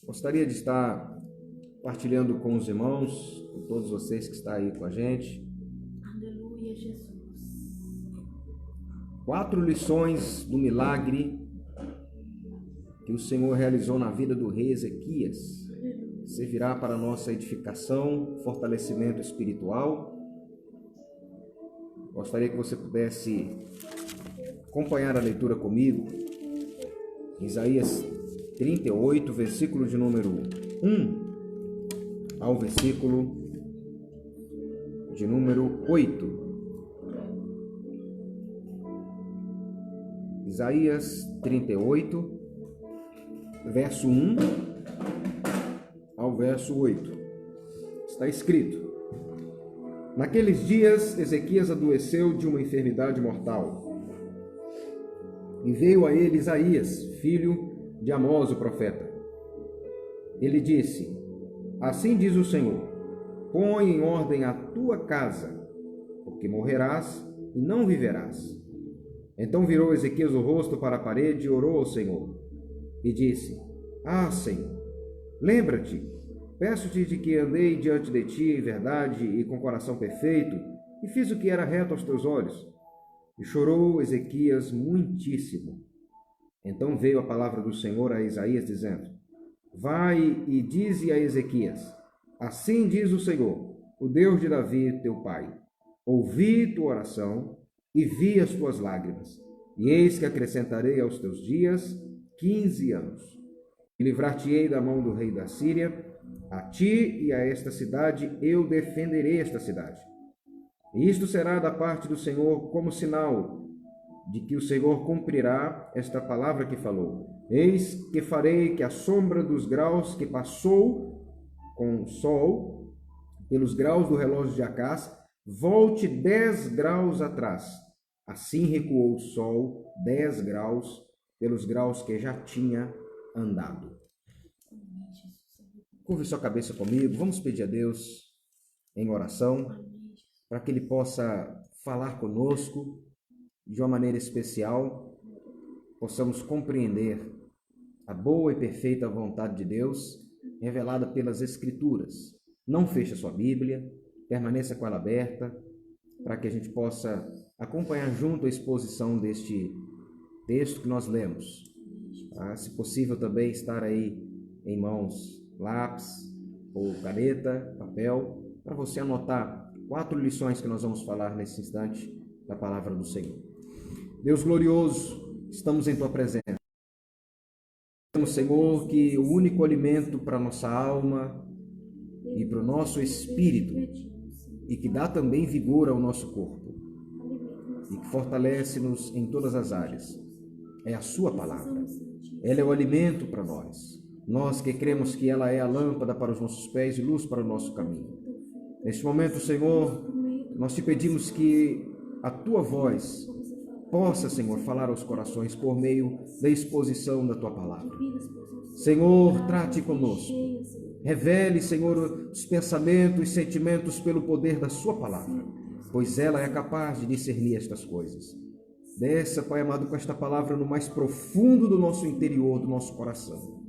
Gostaria de estar partilhando com os irmãos, com todos vocês que estão aí com a gente. Aleluia, Jesus. 4 lições do milagre que o Senhor realizou na vida do rei Ezequias. Servirá para a nossa edificação, fortalecimento espiritual. Gostaria que você pudesse acompanhar a leitura comigo. Isaías 38, versículo de número 1 ao versículo de número 8. Isaías 38, verso 1 ao verso 8. Está escrito: Naqueles dias, Ezequias adoeceu de uma enfermidade mortal. E veio a ele Isaías, filho de Amós, o profeta. Ele disse: Assim diz o Senhor: Põe em ordem a tua casa, porque morrerás e não viverás. Então virou Ezequias o rosto para a parede e orou ao Senhor. E disse: Ah, Senhor, lembra-te, peço-te de que andei diante de ti em verdade e com coração perfeito, e fiz o que era reto aos teus olhos. E chorou Ezequias muitíssimo. Então veio a palavra do Senhor a Isaías, dizendo: Vai e dize a Ezequias: Assim diz o Senhor, o Deus de Davi, teu pai: Ouvi tua oração e vi as tuas lágrimas, e eis que acrescentarei aos teus dias 15 anos. E livrar-te-ei da mão do rei da Síria. A ti e a esta cidade eu defenderei esta cidade. E isto será da parte do Senhor como sinal de que o Senhor cumprirá esta palavra que falou. Eis que farei que a sombra dos graus que passou com o sol pelos graus do relógio de Acás volte 10 graus atrás. Assim recuou o sol 10 graus pelos graus que já tinha andado. Curve sua cabeça comigo, vamos pedir a Deus em oração para que Ele possa falar conosco de uma maneira especial, possamos compreender a boa e perfeita vontade de Deus revelada pelas Escrituras. Não feche a sua Bíblia, permaneça com ela aberta, para que a gente possa acompanhar junto a exposição deste texto que nós lemos. Se possível também estar aí em mãos lápis ou caneta, papel, para você anotar 4 lições que nós vamos falar nesse instante da palavra do Senhor. Deus glorioso, estamos em Tua presença. Senhor, que o único alimento para a nossa alma e para o nosso espírito, e que dá também vigor ao nosso corpo, e que fortalece-nos em todas as áreas, é a Sua palavra. Ela é o alimento para nós. Nós que cremos que ela é a lâmpada para os nossos pés e luz para o nosso caminho. Neste momento, Senhor, nós te pedimos que a Tua voz possa, Senhor, falar aos corações por meio da exposição da Tua palavra. Senhor, trate conosco. Revele, Senhor, os pensamentos e sentimentos pelo poder da Sua palavra, pois ela é capaz de discernir estas coisas. Desça, Pai amado, com esta palavra no mais profundo do nosso interior, do nosso coração.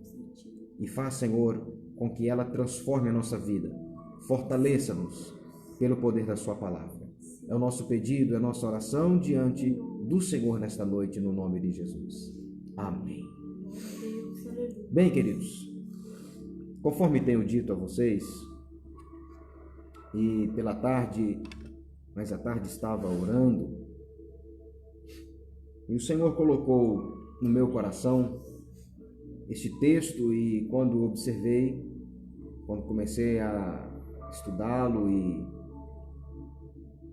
E faz, Senhor, com que ela transforme a nossa vida. Fortaleça-nos pelo poder da Sua palavra. É o nosso pedido, é a nossa oração diante do Senhor nesta noite, no nome de Jesus. Amém. Bem, queridos, conforme tenho dito a vocês, e pela tarde, mas à tarde estava orando, e o Senhor colocou no meu coração este texto, e quando observei, quando comecei a estudá-lo e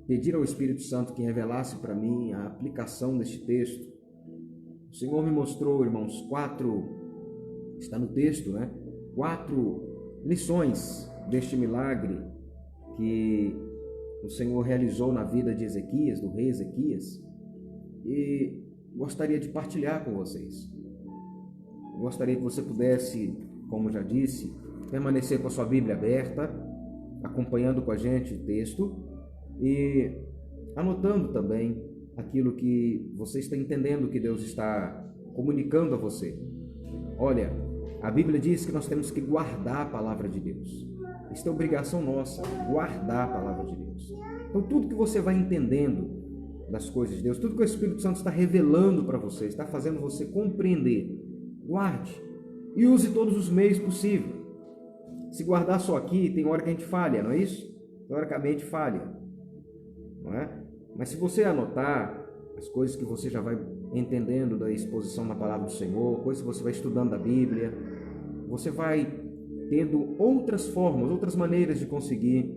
pedir ao Espírito Santo que revelasse para mim a aplicação deste texto, o Senhor me mostrou, irmãos, 4, está no texto, 4 lições deste milagre que o Senhor realizou na vida de Ezequias, do rei Ezequias, e gostaria de partilhar com vocês. Gostaria que você pudesse, como já disse, permanecer com a sua Bíblia aberta, acompanhando com a gente o texto e anotando também aquilo que você está entendendo que Deus está comunicando a você. Olha, A Bíblia diz que nós temos que guardar a palavra de Deus. Isso é obrigação nossa, guardar a palavra de Deus. Então, tudo que você vai entendendo das coisas de Deus, tudo que o Espírito Santo está revelando para você, está fazendo você compreender, guarde e use todos os meios possíveis. Se guardar só aqui, tem hora que a gente falha, não é isso? Teoricamente falha, não é? Mas se você anotar as coisas que você já vai entendendo da exposição da palavra do Senhor, coisas que você vai estudando da Bíblia, você vai tendo outras formas, outras maneiras de conseguir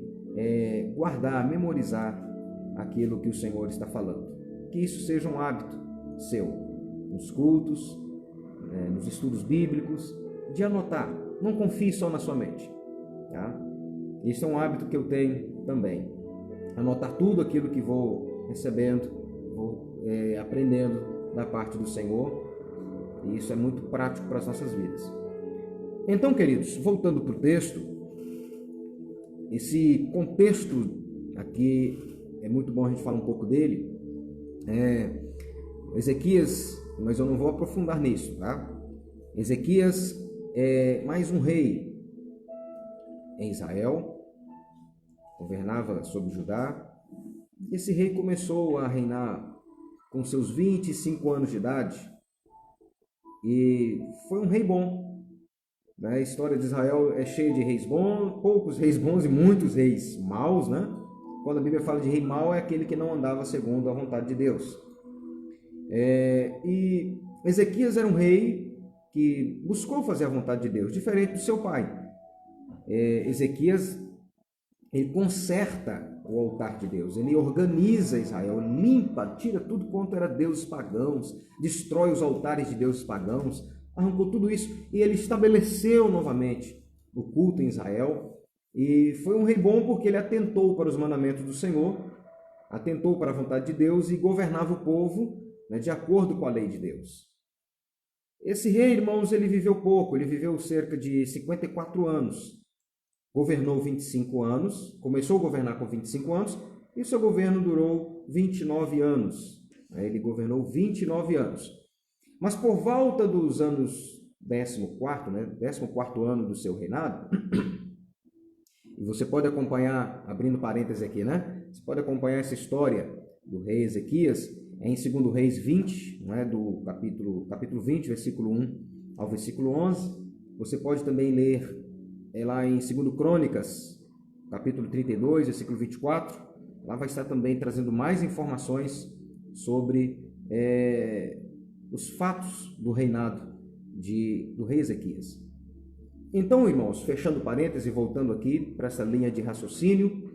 guardar, memorizar aquilo que o Senhor está falando. Que isso seja um hábito seu, nos cultos, nos estudos bíblicos, de anotar. Não confie só na sua mente. Tá? Isso é um hábito que eu tenho também. Anotar tudo aquilo que vou recebendo, vou aprendendo da parte do Senhor. E isso é muito prático para as nossas vidas. Então, queridos, voltando para o texto, esse contexto aqui é muito bom a gente falar um pouco dele. Ezequias, mas eu não vou aprofundar nisso, tá? Ezequias é mais um rei em Israel, governava sobre Judá. Esse rei começou a reinar com seus 25 anos de idade e foi um rei bom. A história de Israel é cheia de reis bons, poucos reis bons e muitos reis maus, né? Quando a Bíblia fala de rei mau, é aquele que não andava segundo a vontade de Deus. E Ezequias era um rei que buscou fazer a vontade de Deus, diferente do seu pai. Ezequias, ele conserta o altar de Deus, ele organiza Israel, limpa, tira tudo quanto era deuses pagãos, destrói os altares de deuses pagãos, arrancou tudo isso e ele estabeleceu novamente o culto em Israel. E foi um rei bom porque ele atentou para os mandamentos do Senhor, atentou para a vontade de Deus e governava o povo, né, de acordo com a lei de Deus. Esse rei, irmãos, ele viveu pouco, ele viveu cerca de 54 anos. Governou 25 anos, começou a governar com 25 anos e o seu governo durou 29 anos. Ele governou 29 anos. Mas por volta dos anos 14º ano do seu reinado, e você pode acompanhar, abrindo parênteses aqui, né? Você pode acompanhar essa história do rei Ezequias em 2 Reis 20, né? Do capítulo 20, versículo 1 ao versículo 11. Você pode também ler lá em 2 Crônicas, capítulo 32, versículo 24. Lá vai estar também trazendo mais informações sobre os fatos do reinado do rei Ezequias. Então, irmãos, fechando parênteses e voltando aqui para essa linha de raciocínio,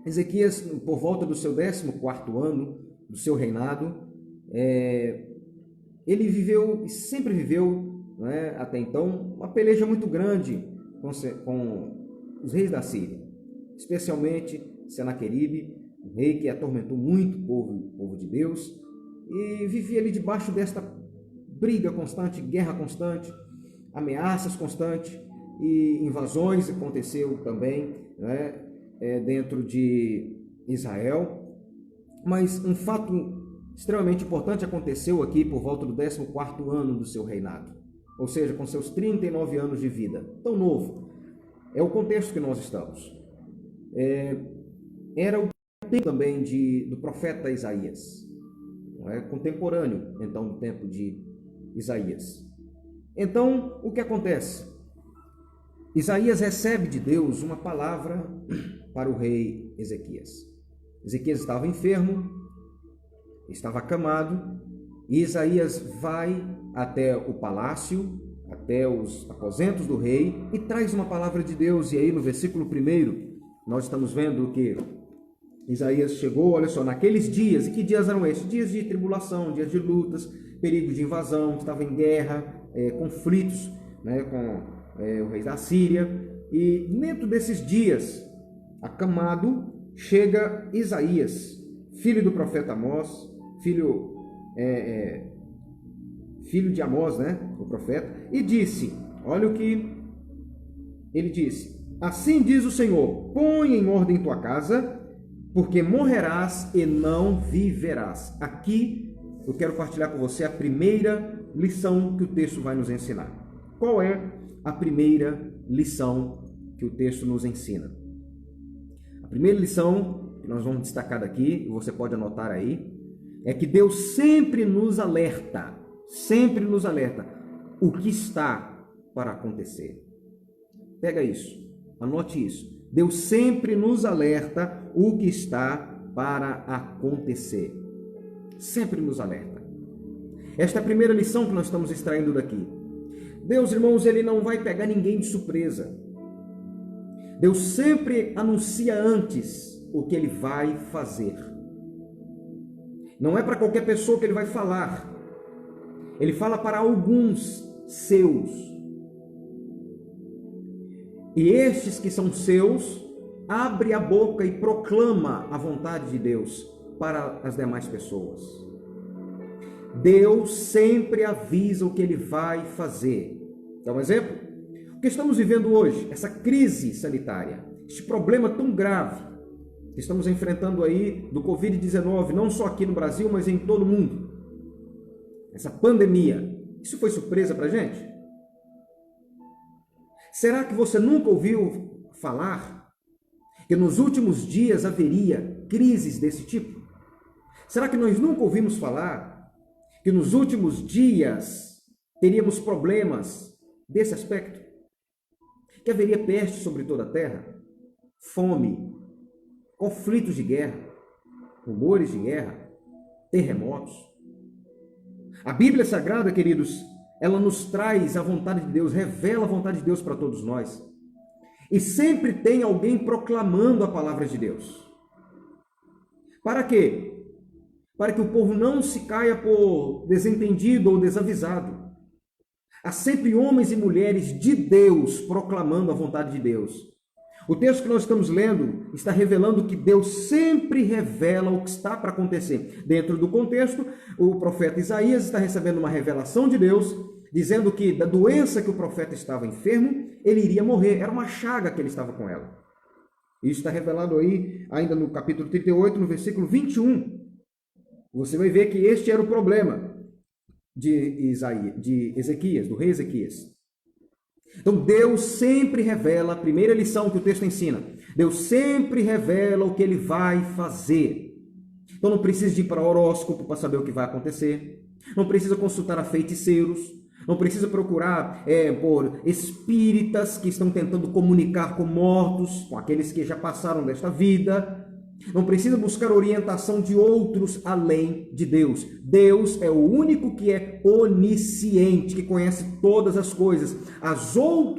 Ezequias, por volta do seu 14º ano do seu reinado, ele viveu e sempre viveu, né, até então, uma peleja muito grande com os reis da Síria, especialmente Senaqueribe, um rei que atormentou muito o povo de Deus, e vivia ali debaixo desta briga constante, guerra constante, ameaças constantes e invasões aconteceu também, né, dentro de Israel. Mas um fato extremamente importante aconteceu aqui por volta do 14º ano do seu reinado, ou seja, com seus 39 anos de vida, tão novo. É o contexto que nós estamos. Era o tempo também do profeta Isaías, contemporâneo, então, do tempo de Isaías. Então, o que acontece? Isaías recebe de Deus uma palavra para o rei Ezequias. Ezequias estava enfermo, estava acamado, e Isaías vai até o palácio, até os aposentos do rei, e traz uma palavra de Deus. E aí no versículo 1, nós estamos vendo que Isaías chegou, olha só, naqueles dias. E que dias eram esses? Dias de tribulação, dias de lutas, perigo de invasão, estava em guerra, conflitos, né, com o rei da Síria. E dentro desses dias, acamado, chega Isaías, filho do profeta Amós, filho de Amós, né, o profeta, e disse, olha o que ele disse: assim diz o Senhor, põe em ordem tua casa, porque morrerás e não viverás. Aqui eu quero partilhar com você a primeira lição que o texto vai nos ensinar. Qual é a primeira lição que o texto nos ensina? A primeira lição que nós vamos destacar daqui, e você pode anotar aí, é que Deus sempre nos alerta o que está para acontecer. Pega isso, anote isso. Deus sempre nos alerta o que está para acontecer. Sempre nos alerta. Esta é a primeira lição que nós estamos extraindo daqui. Deus, irmãos, ele não vai pegar ninguém de surpresa. Deus sempre anuncia antes o que ele vai fazer. Não é para qualquer pessoa que ele vai falar. Ele fala para alguns seus. E estes que são seus, abre a boca e proclama a vontade de Deus para as demais pessoas. Deus sempre avisa o que ele vai fazer. Dá um exemplo? O que estamos vivendo hoje, essa crise sanitária, este problema tão grave que estamos enfrentando aí do Covid-19, não só aqui no Brasil, mas em todo o mundo. Essa pandemia, isso foi surpresa para a gente? Será que você nunca ouviu falar que nos últimos dias haveria crises desse tipo? Será que nós nunca ouvimos falar que nos últimos dias teríamos problemas desse aspecto? Que haveria peste sobre toda a terra, fome, conflitos de guerra, rumores de guerra, terremotos. A Bíblia Sagrada, queridos, ela nos traz a vontade de Deus, revela a vontade de Deus para todos nós. E sempre tem alguém proclamando a palavra de Deus. Para quê? Para que o povo não se caia por desentendido ou desavisado. Há sempre homens e mulheres de Deus proclamando a vontade de Deus. O texto que nós estamos lendo está revelando que Deus sempre revela o que está para acontecer. Dentro do contexto, o profeta Isaías está recebendo uma revelação de Deus, dizendo que da doença que o profeta estava enfermo, ele iria morrer. Era uma chaga que ele estava com ela. Isso está revelado aí, ainda no capítulo 38, no versículo 21. Você vai ver que este era o problema de Ezequias, do rei Ezequias. Então Deus sempre revela, a primeira lição que o texto ensina, Deus sempre revela o que ele vai fazer. Então não precisa de ir para horóscopo para saber o que vai acontecer, não precisa consultar a feiticeiros, não precisa procurar por espíritas que estão tentando comunicar com mortos, com aqueles que já passaram desta vida. Não precisa buscar orientação de outros além de Deus. Deus é o único que é onisciente, que conhece todas as coisas.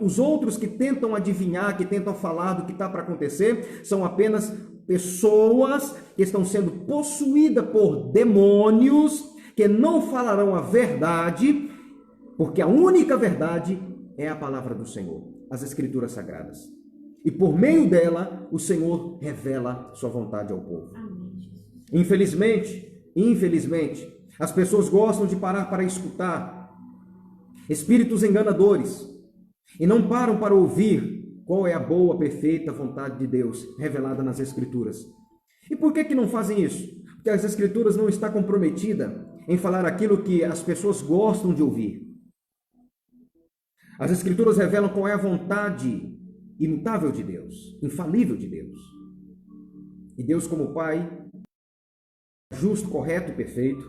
Os outros que tentam adivinhar, que tentam falar do que está para acontecer, são apenas pessoas que estão sendo possuídas por demônios, que não falarão a verdade, porque a única verdade é a palavra do Senhor, as Escrituras Sagradas. E por meio dela, o Senhor revela sua vontade ao povo. Infelizmente, as pessoas gostam de parar para escutar espíritos enganadores e não param para ouvir qual é a boa, perfeita vontade de Deus revelada nas Escrituras. E por que não fazem isso? Porque as Escrituras não estão comprometidas em falar aquilo que as pessoas gostam de ouvir. As Escrituras revelam qual é a vontade imutável de Deus, infalível de Deus. E Deus, como Pai, justo, correto e perfeito,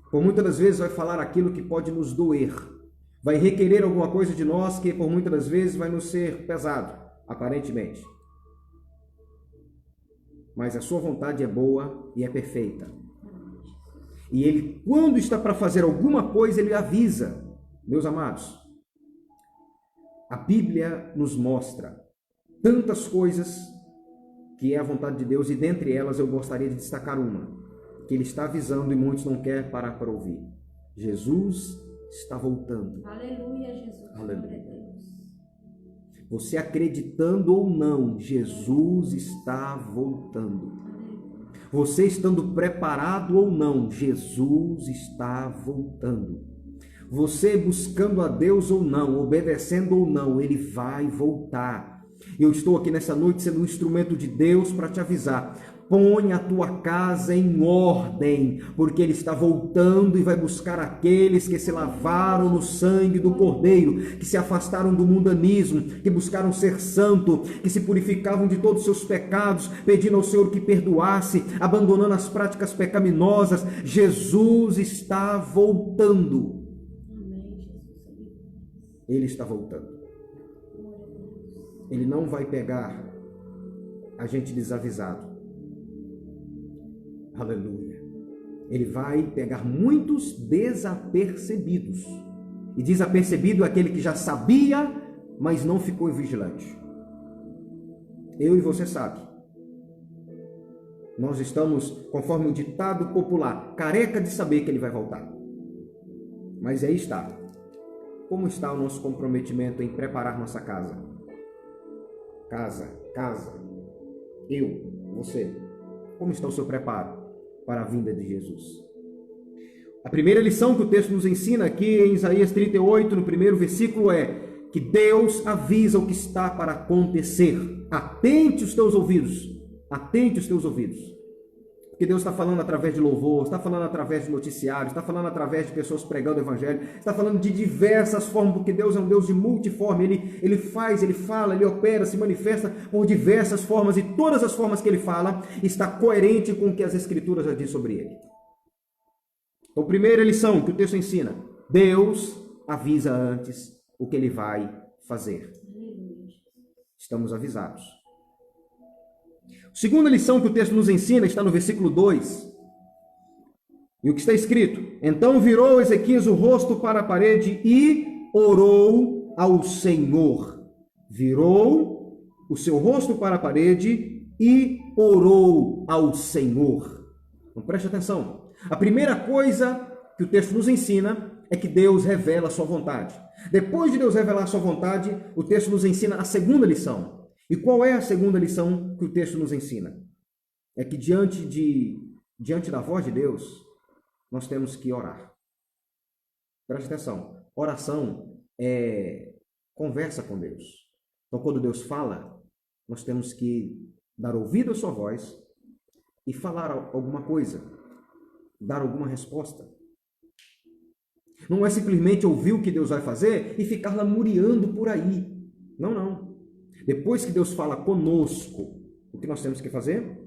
por muitas das vezes vai falar aquilo que pode nos doer, vai requerer alguma coisa de nós que por muitas das vezes vai nos ser pesado, aparentemente. Mas a sua vontade é boa e é perfeita. E Ele, quando está para fazer alguma coisa, Ele avisa. Meus amados, a Bíblia nos mostra tantas coisas que é a vontade de Deus, e dentre elas eu gostaria de destacar uma, que Ele está avisando e muitos não querem parar para ouvir. Jesus está voltando. Aleluia, Jesus. Aleluia. Você acreditando ou não, Jesus está voltando. Você estando preparado ou não, Jesus está voltando. Você buscando a Deus ou não, obedecendo ou não, Ele vai voltar. Eu estou aqui nessa noite sendo um instrumento de Deus para te avisar. Põe a tua casa em ordem, porque Ele está voltando e vai buscar aqueles que se lavaram no sangue do Cordeiro, que se afastaram do mundanismo, que buscaram ser santo, que se purificavam de todos os seus pecados, pedindo ao Senhor que perdoasse, abandonando as práticas pecaminosas. Jesus está voltando. Ele está voltando. Ele não vai pegar a gente desavisado. Aleluia. Ele vai pegar muitos desapercebidos. E desapercebido é aquele que já sabia, mas não ficou vigilante. Eu e você sabe. Nós estamos, conforme o ditado popular, careca de saber que ele vai voltar. Mas aí está. Como está o nosso comprometimento em preparar nossa casa? Casa. Eu, você. Como está o seu preparo para a vinda de Jesus? A primeira lição que o texto nos ensina aqui em Isaías 38, no primeiro versículo, é que Deus avisa o que está para acontecer. Atente os teus ouvidos. Atente os teus ouvidos. Porque Deus está falando através de louvor, está falando através de noticiários, está falando através de pessoas pregando o evangelho, está falando de diversas formas, porque Deus é um Deus de multiforme, ele faz, ele fala, ele opera, se manifesta por diversas formas, e todas as formas que ele fala está coerente com o que as Escrituras já diz sobre ele. Então, primeira lição que o texto ensina: Deus avisa antes o que ele vai fazer. Estamos avisados. Segunda lição que o texto nos ensina está no versículo 2. E o que está escrito? Então virou Ezequias o rosto para a parede e orou ao Senhor. Virou o seu rosto para a parede e orou ao Senhor. Então preste atenção. A primeira coisa que o texto nos ensina é que Deus revela a sua vontade. Depois de Deus revelar a sua vontade, o texto nos ensina a segunda lição. E qual é a segunda lição que o texto nos ensina? É que diante da voz de Deus, nós temos que orar. Preste atenção. Oração é conversa com Deus. Então, quando Deus fala, nós temos que dar ouvido à sua voz e falar alguma coisa, dar alguma resposta. Não é simplesmente ouvir o que Deus vai fazer e ficar lamuriando por aí. Não. Depois que Deus fala conosco, o que nós temos que fazer?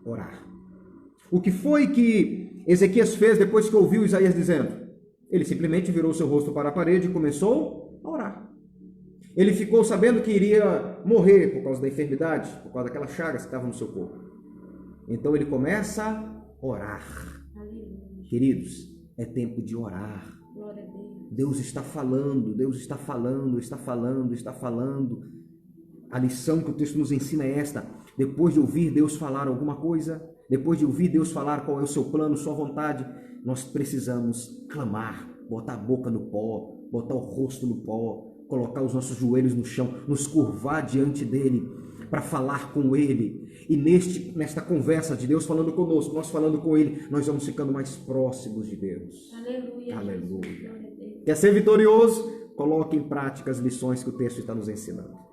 Orar. O que foi que Ezequias fez depois que ouviu Isaías dizendo? Ele simplesmente virou seu rosto para a parede e começou a orar. Ele ficou sabendo que iria morrer por causa da enfermidade, por causa daquelas chagas que estavam no seu corpo. Então ele começa a orar. Queridos, é tempo de orar. Deus está falando. A lição que o texto nos ensina é esta: depois de ouvir Deus falar alguma coisa, depois de ouvir Deus falar qual é o seu plano, sua vontade, nós precisamos clamar, botar a boca no pó, botar o rosto no pó, colocar os nossos joelhos no chão, nos curvar diante dele, para falar com ele. E nesta conversa de Deus falando conosco, nós falando com ele, nós vamos ficando mais próximos de Deus. Aleluia. Quer ser vitorioso? Coloque em prática as lições que o texto está nos ensinando.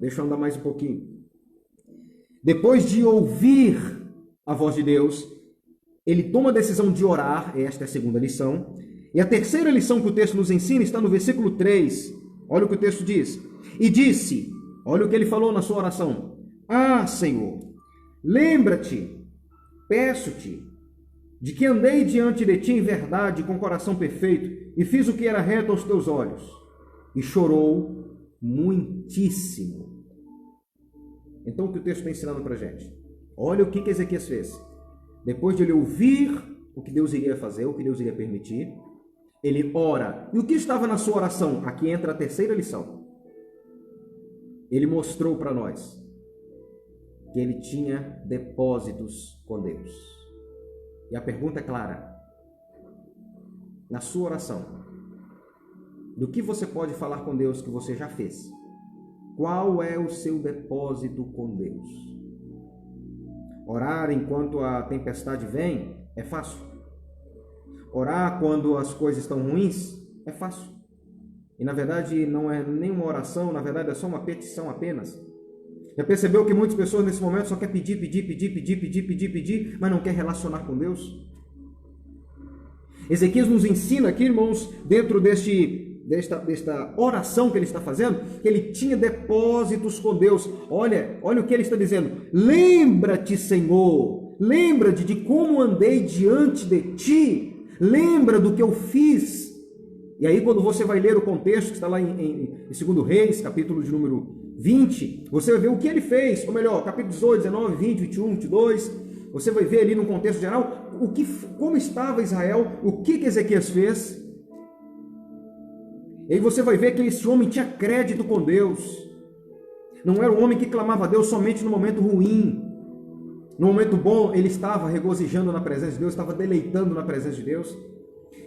Deixa eu andar mais um pouquinho. Depois de ouvir a voz de Deus, ele toma a decisão de orar. Esta é a segunda lição. E a terceira lição que o texto nos ensina está no versículo 3. Olha o que o texto diz. E disse, olha o que ele falou na sua oração: Ah, Senhor, lembra-te, peço-te, de que andei diante de ti em verdade, com coração perfeito, e fiz o que era reto aos teus olhos. E chorou muitíssimo. Então o que o texto está ensinando para a gente? Olha o que Ezequias fez. Depois de ele ouvir o que Deus iria fazer, o que Deus iria permitir, ele ora. E o que estava na sua oração? Aqui entra a terceira lição. Ele mostrou para nós que ele tinha depósitos com Deus. E a pergunta é clara. Na sua oração, do que você pode falar com Deus que você já fez? Qual é o seu depósito com Deus? Orar enquanto a tempestade vem é fácil. Orar quando as coisas estão ruins é fácil. E na verdade não é nenhuma oração, na verdade é só uma petição apenas. Já percebeu que muitas pessoas nesse momento só quer pedir, mas não quer relacionar com Deus? Ezequias nos ensina aqui, irmãos, dentro desta oração que ele está fazendo, que ele tinha depósitos com Deus. Olha o que ele está dizendo. Lembra-te, Senhor, lembra-te de como andei diante de ti, lembra do que eu fiz. E aí quando você vai ler o contexto que está lá em 2 Reis, capítulo de número 20, você vai ver o que ele fez, ou melhor, capítulo 18, 19, 20, 21, 22, você vai ver ali no contexto geral como estava Israel, o que Ezequias fez. E aí você vai ver que esse homem tinha crédito com Deus. Não era um homem que clamava a Deus somente no momento ruim. No momento bom, ele estava regozijando na presença de Deus, estava deleitando na presença de Deus.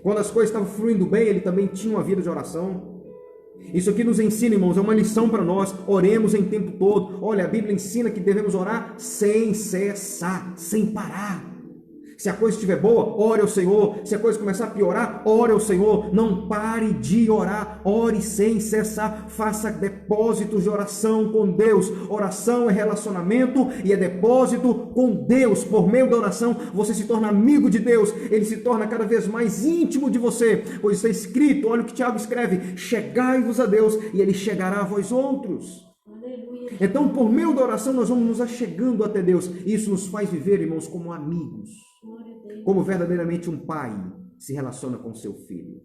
Quando as coisas estavam fluindo bem, ele também tinha uma vida de oração. Isso aqui nos ensina, irmãos, é uma lição para nós. Oremos em tempo todo. Olha, a Bíblia ensina que devemos orar sem cessar, sem parar. Se a coisa estiver boa, ore ao Senhor. Se a coisa começar a piorar, ore ao Senhor. Não pare de orar. Ore sem cessar. Faça depósitos de oração com Deus. Oração é relacionamento e é depósito com Deus. Por meio da oração, você se torna amigo de Deus. Ele se torna cada vez mais íntimo de você. Pois está escrito, olha o que Tiago escreve: chegai-vos a Deus e Ele chegará a vós outros. Então, por meio da oração, nós vamos nos achegando até Deus. Isso nos faz viver, irmãos, como amigos. Como verdadeiramente um pai se relaciona com seu filho.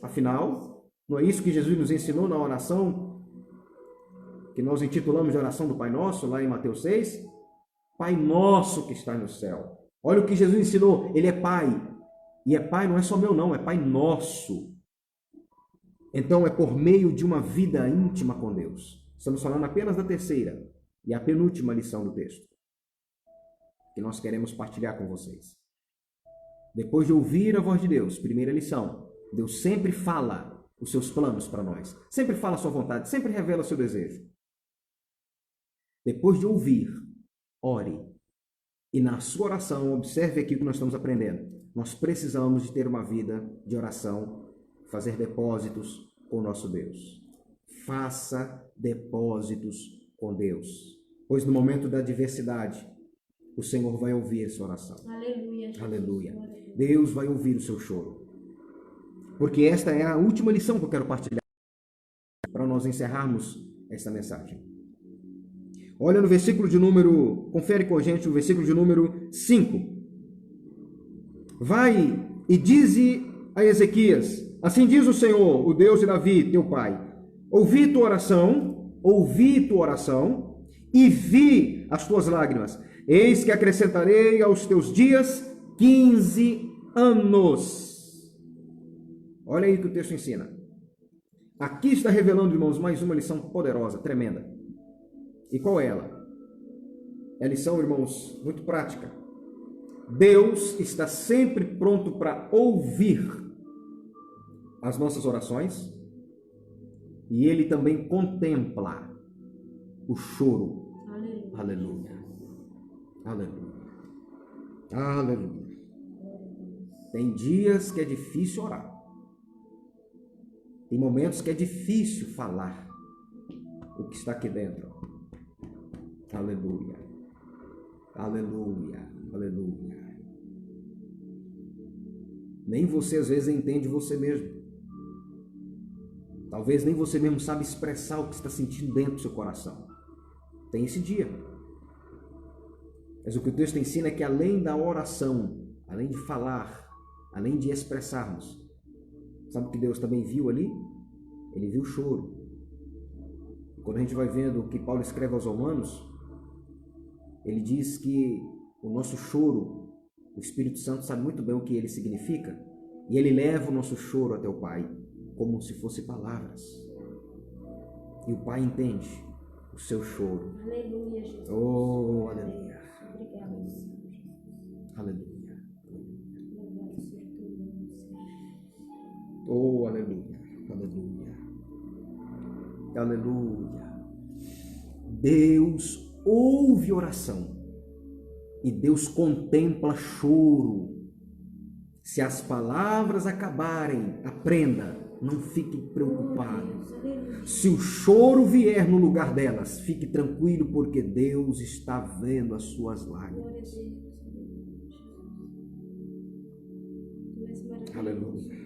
Afinal, não é isso que Jesus nos ensinou na oração que nós intitulamos de oração do Pai Nosso, lá em Mateus 6? Pai nosso que está no céu. Olha o que Jesus ensinou. Ele é pai. E é pai não é só meu não, é pai nosso. Então é por meio de uma vida íntima com Deus. Estamos falando apenas da terceira e a penúltima lição do texto, que nós queremos partilhar com vocês. Depois de ouvir a voz de Deus, primeira lição, Deus sempre fala os seus planos para nós, sempre fala a sua vontade, sempre revela o seu desejo. Depois de ouvir, ore. E na sua oração, observe aqui o que nós estamos aprendendo. Nós precisamos de ter uma vida de oração, fazer depósitos com o nosso Deus. Faça depósitos com Deus, pois no momento da adversidade, o Senhor vai ouvir a sua oração. Aleluia. Jesus. Aleluia. Deus vai ouvir o seu choro. Porque esta é a última lição que eu quero partilhar para nós encerrarmos esta mensagem. Olha no versículo de número, confere com a gente o versículo de número 5. Vai e dize a Ezequias: assim diz o Senhor, o Deus de Davi, teu pai: ouvi tua oração e vi as tuas lágrimas. Eis que acrescentarei aos teus dias 15 anos. Olha aí o que o texto ensina. Aqui está revelando, irmãos, mais uma lição poderosa, tremenda. E qual é ela? É a lição, irmãos, muito prática. Deus está sempre pronto para ouvir as nossas orações e Ele também contempla o choro. Aleluia. Aleluia. Aleluia. Tem dias que é difícil orar. Tem momentos que é difícil falar o que está aqui dentro. Aleluia. Aleluia. Aleluia. Nem você às vezes entende você mesmo. Talvez nem você mesmo sabe expressar o que está sentindo dentro do seu coração. Tem esse dia. Mas o que o texto ensina é que além da oração, além de falar, além de expressarmos, sabe o que Deus também viu ali? Ele viu o choro. Quando a gente vai vendo o que Paulo escreve aos Romanos, ele diz que o nosso choro, o Espírito Santo sabe muito bem o que ele significa, e ele leva o nosso choro até o Pai, como se fosse palavras. E o Pai entende o seu choro. Aleluia, Jesus. Oh, aleluia. Obrigada, Senhor. Aleluia. Louvado seja teu nome, Senhor. Oh, aleluia. Aleluia. Aleluia. Deus ouve oração e Deus contempla choro. Se as palavras acabarem, aprenda, não fique preocupado. Deus, aleluia. Se o choro vier no lugar delas, fique tranquilo, porque Deus está vendo as suas lágrimas. Glória a Deus, aleluia. Tu és maravilhoso. Aleluia.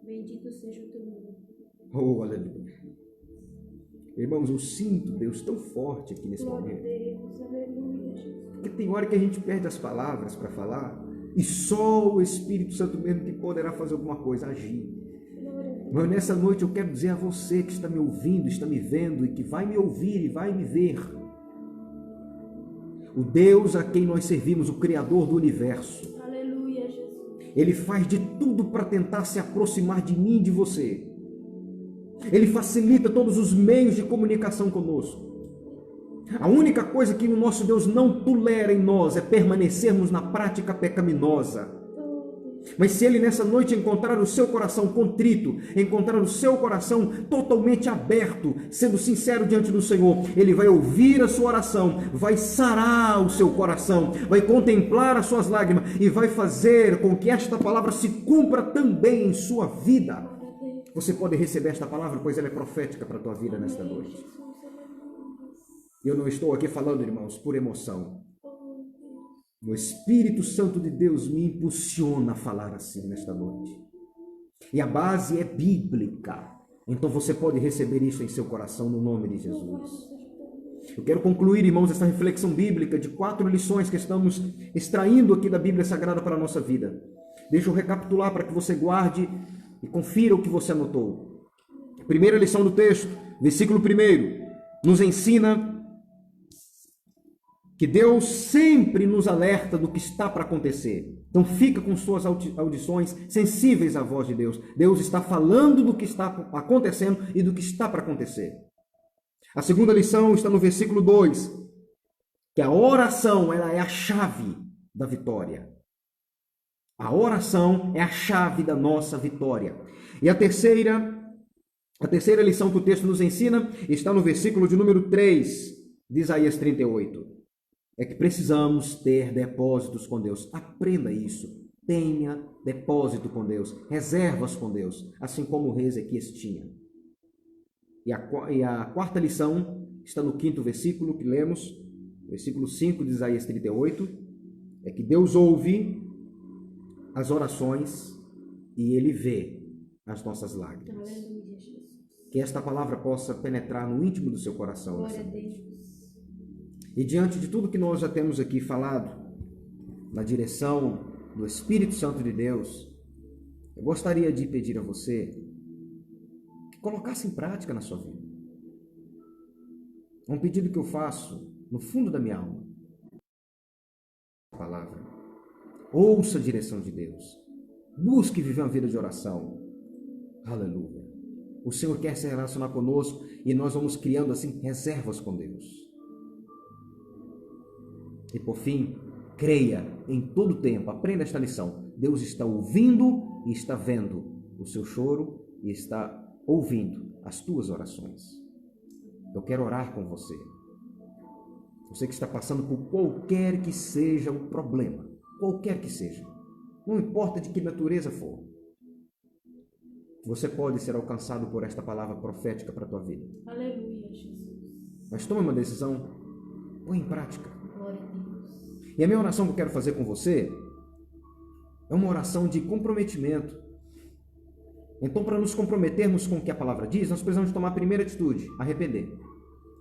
Bendito seja o teu nome. Oh, aleluia. Irmãos, eu sinto Deus tão forte aqui nesse Glória a momento. Deus, aleluia, Jesus. Porque tem hora que a gente perde as palavras para falar e só o Espírito Santo mesmo que poderá fazer alguma coisa, agir. Glória a Deus. Mas nessa noite eu quero dizer a você que está me ouvindo, está me vendo e que vai me ouvir e vai me ver. O Deus a quem nós servimos, o Criador do Universo, Aleluia, Jesus. Ele faz de tudo para tentar se aproximar de mim e de você. Ele facilita todos os meios de comunicação conosco. A única coisa que o nosso Deus não tolera em nós é permanecermos na prática pecaminosa. Mas se Ele nessa noite encontrar o seu coração contrito, encontrar o seu coração totalmente aberto, sendo sincero diante do Senhor, Ele vai ouvir a sua oração, vai sarar o seu coração, vai contemplar as suas lágrimas e vai fazer com que esta palavra se cumpra também em sua vida. Você pode receber esta palavra, pois ela é profética para a tua vida nesta noite. Eu não estou aqui falando, irmãos, por emoção. O Espírito Santo de Deus me impulsiona a falar assim nesta noite. E a base é bíblica. Então você pode receber isso em seu coração no nome de Jesus. Eu quero concluir, irmãos, essa reflexão bíblica de 4 lições que estamos extraindo aqui da Bíblia Sagrada para a nossa vida. Deixa eu recapitular para que você guarde e confira o que você anotou. Primeira lição do texto, versículo 1, nos ensina que Deus sempre nos alerta do que está para acontecer. Então fica com suas audições sensíveis à voz de Deus. Deus está falando do que está acontecendo e do que está para acontecer. A segunda lição está no versículo 2, que a oração ela é a chave da vitória. A oração é a chave da nossa vitória. E a terceira lição que o texto nos ensina está no versículo de número 3 de Isaías 38. É que precisamos ter depósitos com Deus. Aprenda isso. Tenha depósito com Deus, reservas com Deus, assim como o rei Ezequias tinha. E a quarta lição está no 5º versículo que lemos, versículo 5 de Isaías 38, é que Deus ouve as orações e Ele vê as nossas lágrimas. Aleluia, Jesus. Que esta palavra possa penetrar no íntimo do seu coração. Glória a Deus. E diante de tudo que nós já temos aqui falado, na direção do Espírito Santo de Deus, eu gostaria de pedir a você que colocasse em prática na sua vida. É um pedido que eu faço no fundo da minha alma. A palavra. Ouça a direção de Deus. Busque viver uma vida de oração. Aleluia. O Senhor quer se relacionar conosco e nós vamos criando assim reservas com Deus. E por fim, creia em todo tempo, aprenda esta lição. Deus está ouvindo e está vendo o seu choro e está ouvindo as tuas orações. Eu quero orar com você. Você que está passando por qualquer que seja o problema, qualquer que seja, não importa de que natureza for, você pode ser alcançado por esta palavra profética para a tua vida. Aleluia, Jesus. Mas tome uma decisão, põe em prática. Glória a Deus. E a minha oração que eu quero fazer com você é uma oração de comprometimento. Então, para nos comprometermos com o que a palavra diz, nós precisamos tomar a primeira atitude, arrepender.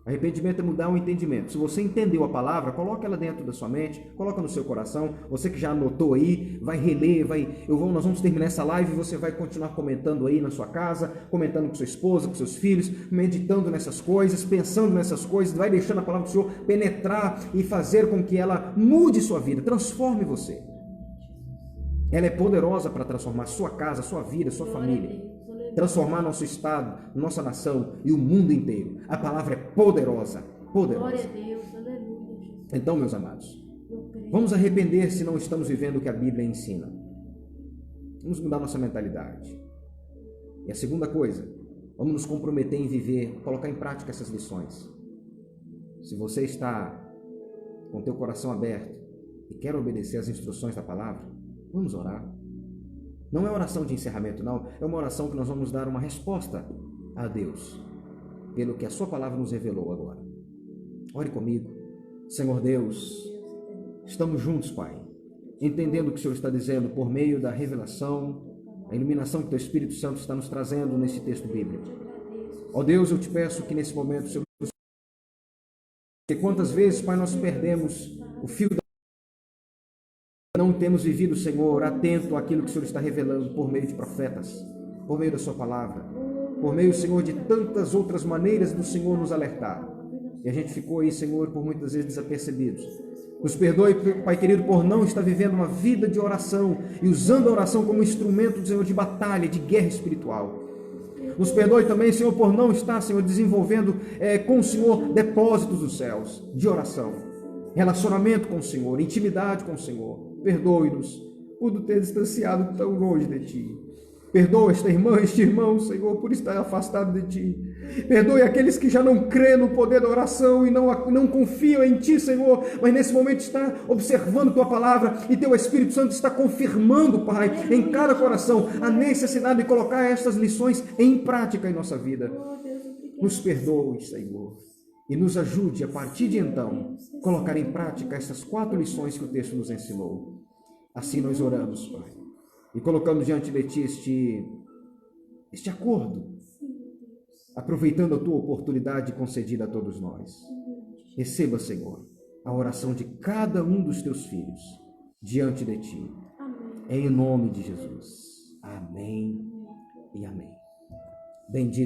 Arrependimento é mudar o entendimento. Se você entendeu a palavra, coloca ela dentro da sua mente, coloca no seu coração. Você que já anotou aí, vai reler, nós vamos terminar essa live e você vai continuar comentando aí na sua casa, comentando com sua esposa, com seus filhos, meditando nessas coisas, pensando nessas coisas, vai deixando a palavra do Senhor penetrar e fazer com que ela mude sua vida, transforme você. Ela é poderosa para transformar sua casa, sua vida, sua família. Transformar nosso estado, nossa nação e o mundo inteiro. A palavra é poderosa, poderosa. Glória a Deus, aleluia, Jesus. Então, meus amados, Eu creio. vamos arrepender se não estamos vivendo o que a Bíblia ensina. Vamos mudar nossa mentalidade. E a segunda coisa, vamos nos comprometer em viver, colocar em prática essas lições. Se você está com teu coração aberto e quer obedecer às instruções da palavra, vamos orar. Não é oração de encerramento, não. É uma oração que nós vamos dar uma resposta a Deus, pelo que a sua palavra nos revelou agora. Ore comigo. Senhor Deus, estamos juntos, Pai, entendendo o que o Senhor está dizendo por meio da revelação, a iluminação que o Teu Espírito Santo está nos trazendo nesse texto bíblico. Ó Deus, eu te peço que nesse momento, Senhor, que quantas vezes, Pai, nós perdemos o fio da... Não temos vivido, Senhor, atento àquilo que o Senhor está revelando por meio de profetas, por meio da sua palavra, por meio, Senhor, de tantas outras maneiras do Senhor nos alertar. E a gente ficou aí, Senhor, por muitas vezes desapercebidos. Nos perdoe, Pai querido, por não estar vivendo uma vida de oração e usando a oração como instrumento, Senhor, de batalha, de guerra espiritual. Nos perdoe também, Senhor, por não estar, Senhor, desenvolvendo com o Senhor depósitos dos céus de oração, relacionamento com o Senhor, intimidade com o Senhor. Perdoe-nos por ter distanciado tão longe de Ti. Perdoa esta irmã, este irmão, Senhor, por estar afastado de Ti. Perdoe aqueles que já não crêem no poder da oração e não confiam em Ti, Senhor, mas nesse momento está observando Tua palavra e Teu Espírito Santo está confirmando, Pai, em cada coração a necessidade de colocar estas lições em prática em nossa vida. Nos perdoe, Senhor, e nos ajude a partir de então colocar em prática essas 4 lições que o texto nos ensinou. Assim nós oramos, Pai, e colocamos diante de Ti este acordo, aproveitando a Tua oportunidade concedida a todos nós. Receba, Senhor, a oração de cada um dos Teus filhos diante de Ti. Em nome de Jesus. Amém e amém. Bendito